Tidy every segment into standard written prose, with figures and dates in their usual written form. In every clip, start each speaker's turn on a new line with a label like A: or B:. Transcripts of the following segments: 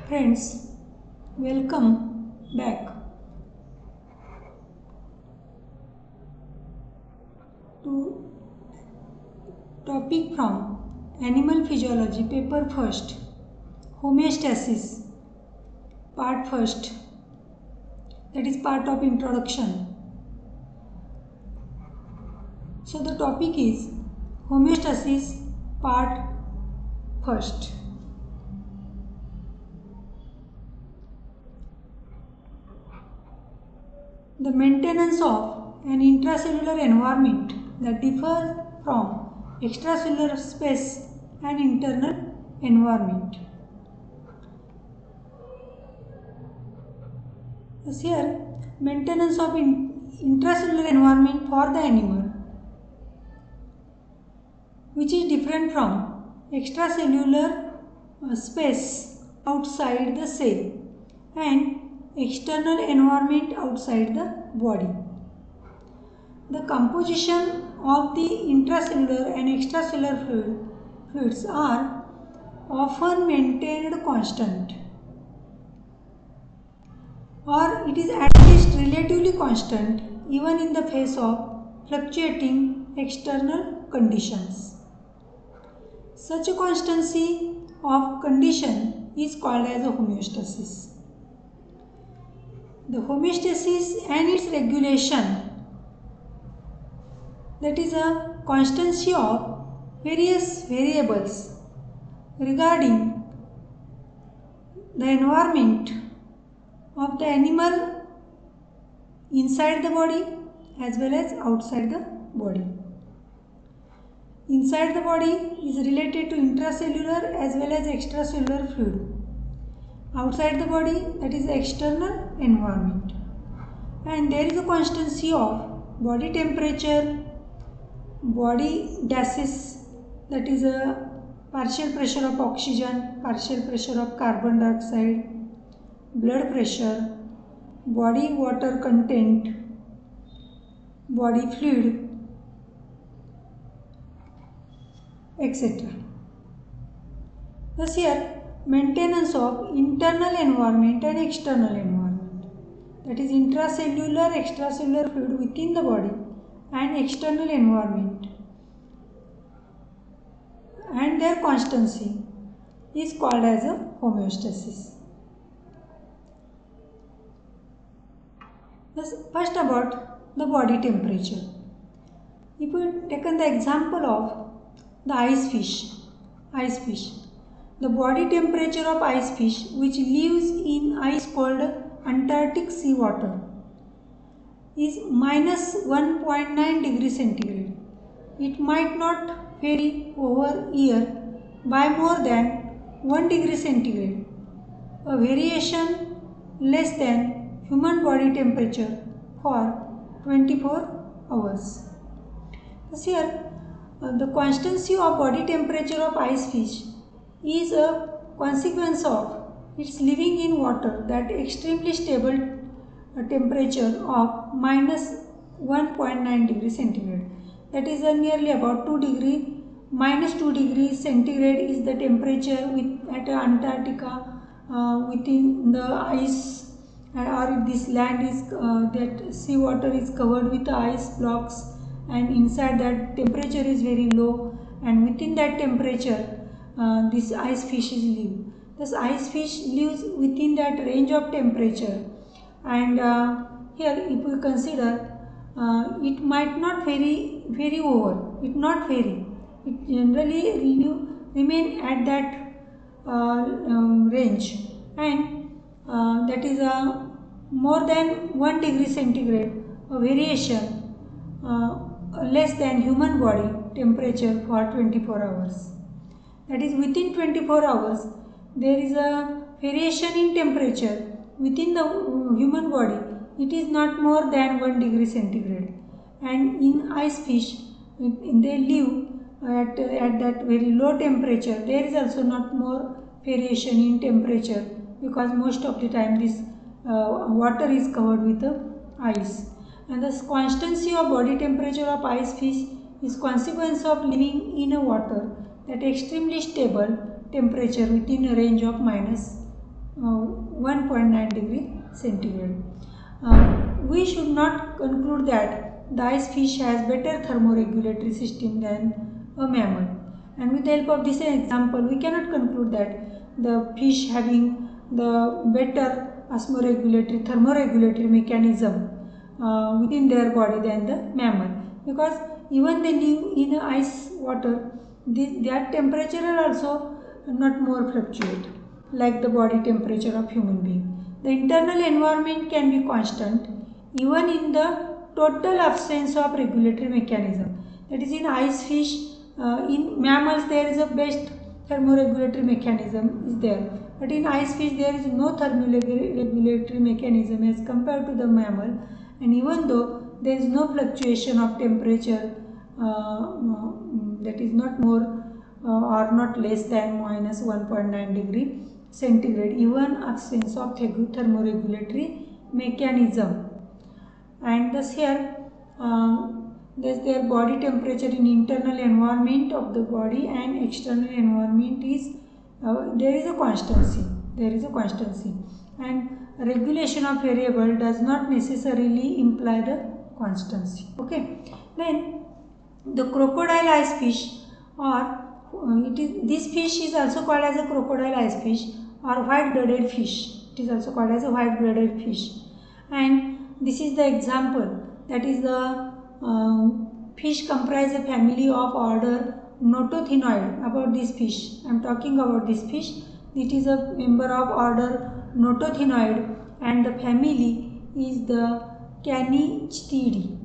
A: Friends, welcome back to topic from Animal Physiology, paper first, Homeostasis, part first, that is part of introduction. So the topic is Homeostasis, part first. The maintenance of an intracellular environment that differs from extracellular space and internal environment. Thus here, maintenance of intracellular environment for the animal, which is different from extracellular space outside the cell and external environment outside the body. The composition of the intracellular and extracellular fluids are often maintained constant, or it is at least relatively constant even in the face of fluctuating external conditions. Such a constancy of condition is called as a homeostasis. The homeostasis and its regulation, that is a constancy of various variables regarding the environment of the animal inside the body as well as outside the body. Inside the body is related to intracellular as well as extracellular fluid. Outside the body, that is the external environment. And there is a constancy of body temperature, body gases, that is a partial pressure of oxygen, partial pressure of carbon dioxide, blood pressure, body water content, body fluid, etc. Thus here, maintenance of internal environment and external environment, that is intracellular, extracellular fluid within the body and external environment, and their constancy is called as a homeostasis. Thus, first about the body temperature. If we take the example of the ice fish, the body temperature of ice fish which lives in ice cold Antarctic sea water is minus 1.9 degrees centigrade. It might not vary over year by more than 1 degree centigrade, a variation less than human body temperature for 24 hours. Thus here, the constancy of body temperature of ice fish is a consequence of its living in water that extremely stable temperature of minus 1.9 degrees centigrade. That is nearly about 2 degree, minus 2 degrees centigrade is the temperature at Antarctica within the ice, or this land is that sea water is covered with ice blocks, and inside that temperature is very low, and within that temperature this ice fish is live. This ice fish lives within that range of temperature, and here if we consider it might not vary over, it not vary, it generally remain at that range, and that is more than 1 degree centigrade, a variation less than human body temperature for 24 hours. That is, within 24 hours there is a variation in temperature within the human body. It is not more than 1 degree centigrade, and in ice fish they live at that very low temperature. There is also not more variation in temperature because most of the time this water is covered with ice, and the constancy of body temperature of ice fish is consequence of living in a water that extremely stable temperature within a range of minus 1.9 degree centigrade. We should not conclude that the ice fish has better thermoregulatory system than a mammal. And with the help of this example, we cannot conclude that the fish having the better thermoregulatory mechanism within their body than the mammal, because even they live in ice water, their temperature are also not more fluctuate like the body temperature of human being. The internal environment can be constant even in the total absence of regulatory mechanism. That is, in ice fish, in mammals there is a best thermoregulatory mechanism is there, but in ice fish there is no thermoregulatory mechanism as compared to the mammal, and even though there is no fluctuation of temperature, that is not more or not less than minus 1.9 degree centigrade, even absence of thermoregulatory mechanism. And thus here their body temperature in internal environment of the body and external environment is there is a constancy, and regulation of variable does not necessarily imply the constancy. Okay, then the crocodile ice fish, or this fish is also called as a crocodile ice fish or white-blooded fish. It is also called as a white-blooded fish, and this is the example. That is the fish comprise a family of order Notothenoid. About this fish, I am talking about this fish. It is a member of order Notothenoid, and the family is the Canichthyidae,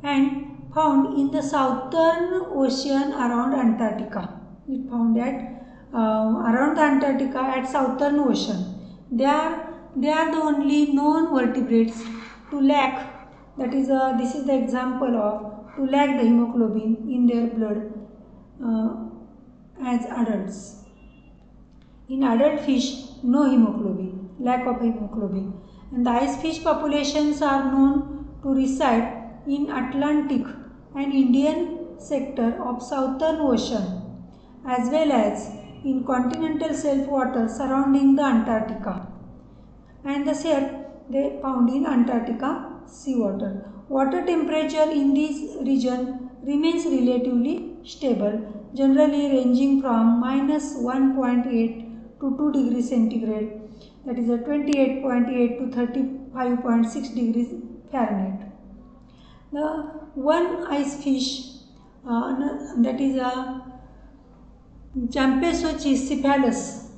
A: and found in the southern ocean around Antarctica. It found at around the Antarctica at southern ocean. They are the only known vertebrates to lack, that is this is the example of to lack the hemoglobin in their blood as adults. In adult fish, no hemoglobin, lack of hemoglobin, and the ice fish populations are known to reside in Atlantic and Indian sector of southern ocean, as well as in continental shelf water surrounding the Antarctica, and thus here they found in Antarctica seawater. Water temperature in this region remains relatively stable, generally ranging from minus 1.8 to 2 degrees centigrade, that is a 28.8 to 35.6 degrees Fahrenheit. The one ice fish, that is a Champsocephalus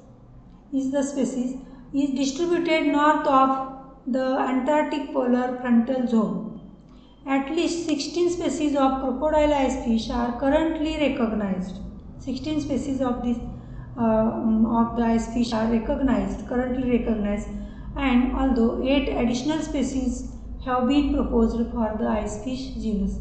A: is the species, is distributed north of the Antarctic polar frontal zone. At least 16 species of crocodile ice fish are currently recognized. 16 species of this of the ice fish are currently recognized, and although 8 additional species have been proposed for the ice fish genus,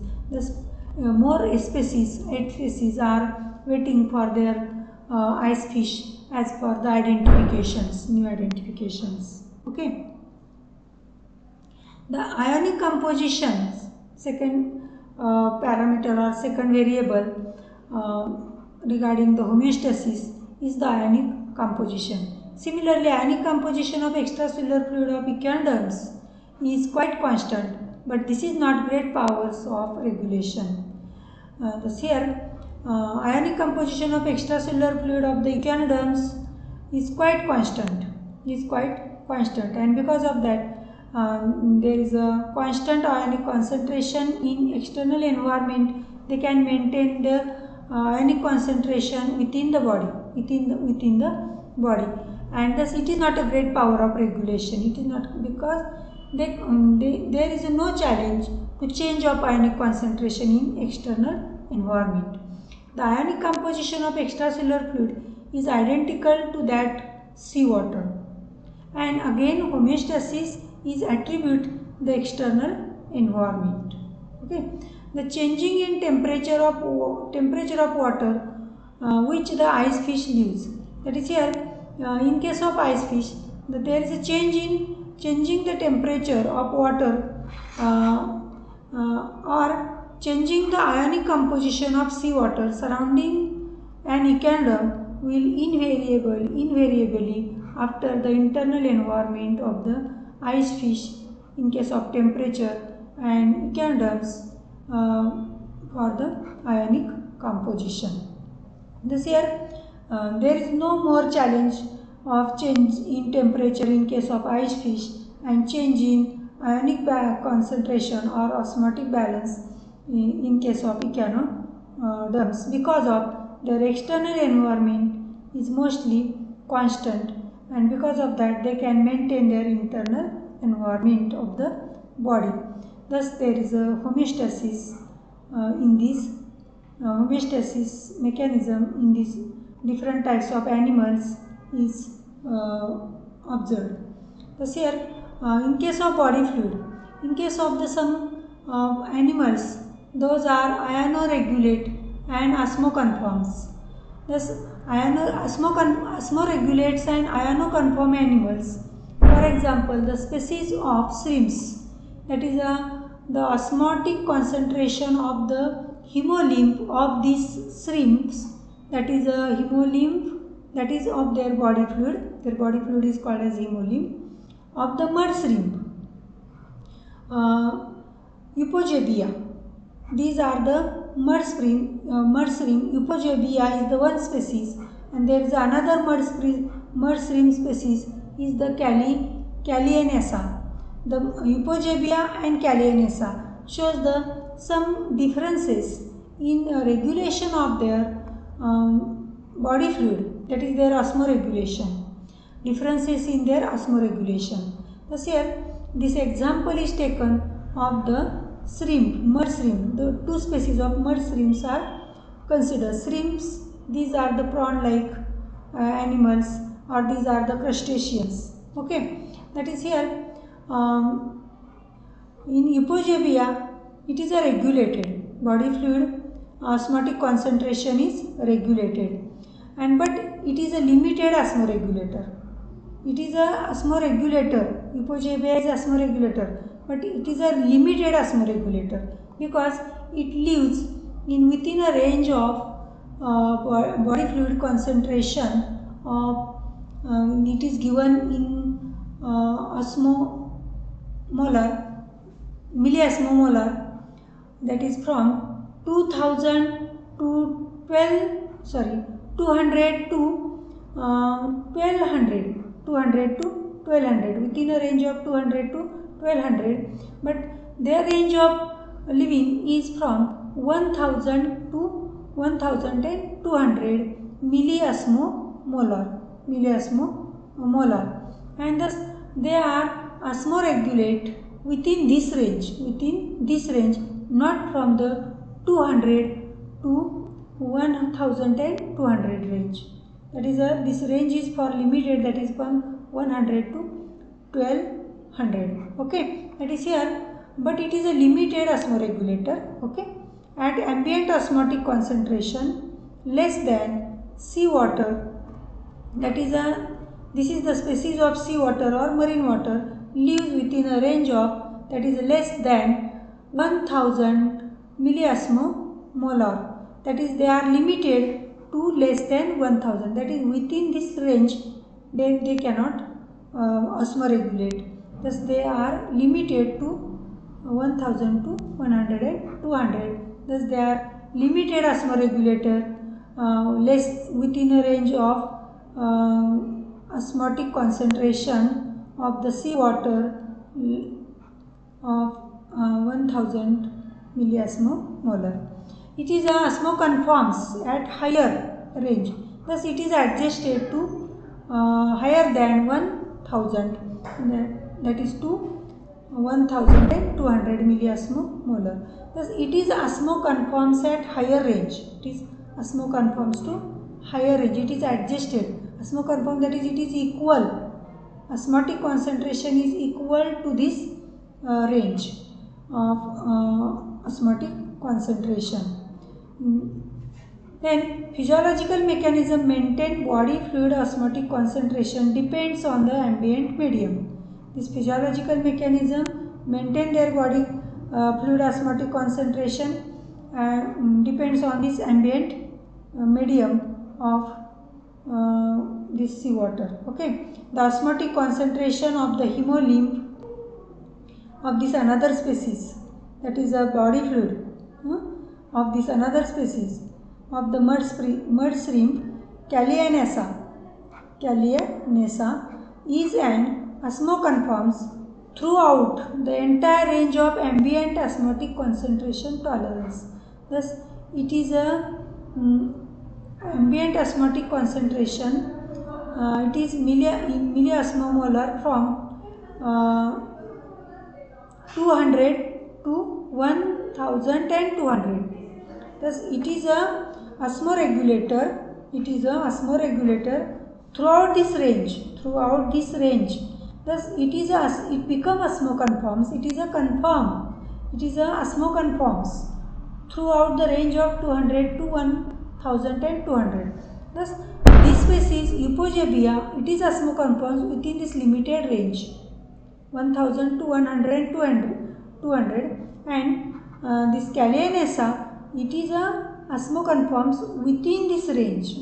A: more species, 8 species are waiting for their ice fish as per the identifications, new identifications. Okay. The ionic composition, second parameter or second variable regarding the homeostasis, is the ionic composition. Similarly, ionic composition of extracellular fluid of echinoderms is quite constant, but this is not great powers of regulation. Thus here, ionic composition of extracellular fluid of the echinoderms is quite constant, and because of that there is a constant ionic concentration in external environment. They can maintain the ionic concentration within the body, and thus it is not a great power of regulation. It is not, because there is no challenge to change of ionic concentration in external environment. The ionic composition of extracellular fluid is identical to that seawater, and again homeostasis is attribute the external environment. Okay, the changing in temperature of water which the ice fish lives. That is here, in case of ice fish, there is a changing the temperature of water or changing the ionic composition of seawater surrounding an echinoderm will invariably after the internal environment of the ice fish in case of temperature and echinoderms for the ionic composition. This year there is no more challenge of change in temperature in case of ice fish and change in ionic concentration or osmotic balance in case of echinoderms because of their external environment is mostly constant, and because of that they can maintain their internal environment of the body. Thus there is a homeostasis in this homeostasis mechanism in these different types of animals is observed. Thus here in case of body fluid, in case of the some animals, those are ionoregulate and osmoconforms. Thus osmoregulates and ionoconform animals. For example, the species of shrimps, that is the osmotic concentration of the hemolymph of these shrimps, that is a hemolymph, that is of their body fluid. Their body fluid is called as hemolymph of the mud shrimp. Euphorbia. These are the mud shrimp. Euphorbia is the one species, and there is another mud shrimp species is the Calianessa. The Euphorbia and Calianessa shows the some differences in regulation of their body fluid, that is their osmoregulation. Differences in their osmoregulation. Thus here this example is taken of the shrimp, mud shrimp. The two species of mud shrimps are considered. Shrimps, these are the prawn-like animals, or these are the crustaceans. Okay, that is here. In Euphorbia, it is a regulated body fluid. Osmotic concentration is regulated, but it is a limited osmoregulator. It is a osmoregulator. Euphorbia is osmoregulator, but it is a limited osmoregulator because it lives in within a range of body fluid concentration of it is given in milliosmolar, that is from 200 to 1200, within a range of 200 to 1200, but their range of living is from 1000 to 1200 milliosmolar, and thus they are osmoregulate within this range, not from the 200 to 1200 range. That is this range is for limited, that is from 100 to 1200. Okay, that is here, but it is a limited osmoregulator. Okay, at ambient osmotic concentration less than seawater, that is this is the species of seawater or marine water, lives within a range of, that is less than 1000 milliosmolar, that is they are limited to less than 1000, that is within this range they cannot osmoregulate. Thus they are limited to 1000 to 100 and 200. Thus they are limited osmoregulator, less within a range of osmotic concentration of the seawater of 1000 milliosmolar. It is osmoconforms at higher range. Thus it is adjusted to higher than 1000, that is to 1200 milliosmolar. Thus it is osmoconforms at higher range. It is osmoconforms to higher range. It is adjusted. Osmoconform, that is it is equal. Osmotic concentration is equal to this range of osmotic concentration. Then physiological mechanism maintain body fluid osmotic concentration depends on the ambient medium. This physiological mechanism maintain their body fluid osmotic concentration depends on this ambient medium of this seawater. Okay, the osmotic concentration of the hemolymph of this another species, that is a body fluid of this another species of the mud shrimp Callianessa is an osmoconforms throughout the entire range of ambient osmotic concentration tolerance. Thus, it is a ambient osmotic concentration. It is milliosmolar from 200 to 1200. Thus, it is a osmoregulator. It is a osmoregulator throughout this range. Thus, it becomes osmoconforms. It is a osmoconforms throughout the range of 200 to 1200. Thus, this species Euphorbia, it is osmoconforms within this limited range, 1000 to 100 and 200, and this Callianessa, it is a osmoconforms within this range,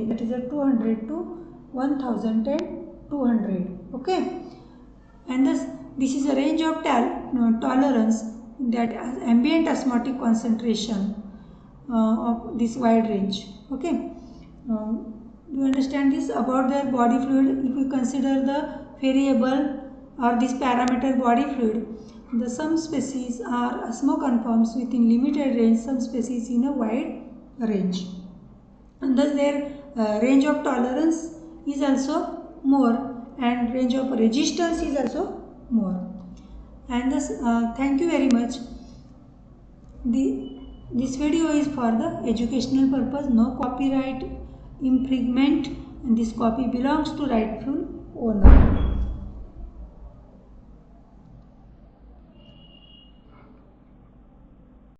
A: that is a 200 to 1200. Okay, and this is a range of tolerance, that ambient osmotic concentration of this wide range. Okay, do you understand this about their body fluid? If you consider the variable or this parameter body fluid, the some species are osmoconforms within limited range, some species in a wide range, and thus their range of tolerance is also more and range of resistance is also more. And thus thank you very much. This video is for the educational purpose, no copyright infringement, and this copy belongs to rightful owner.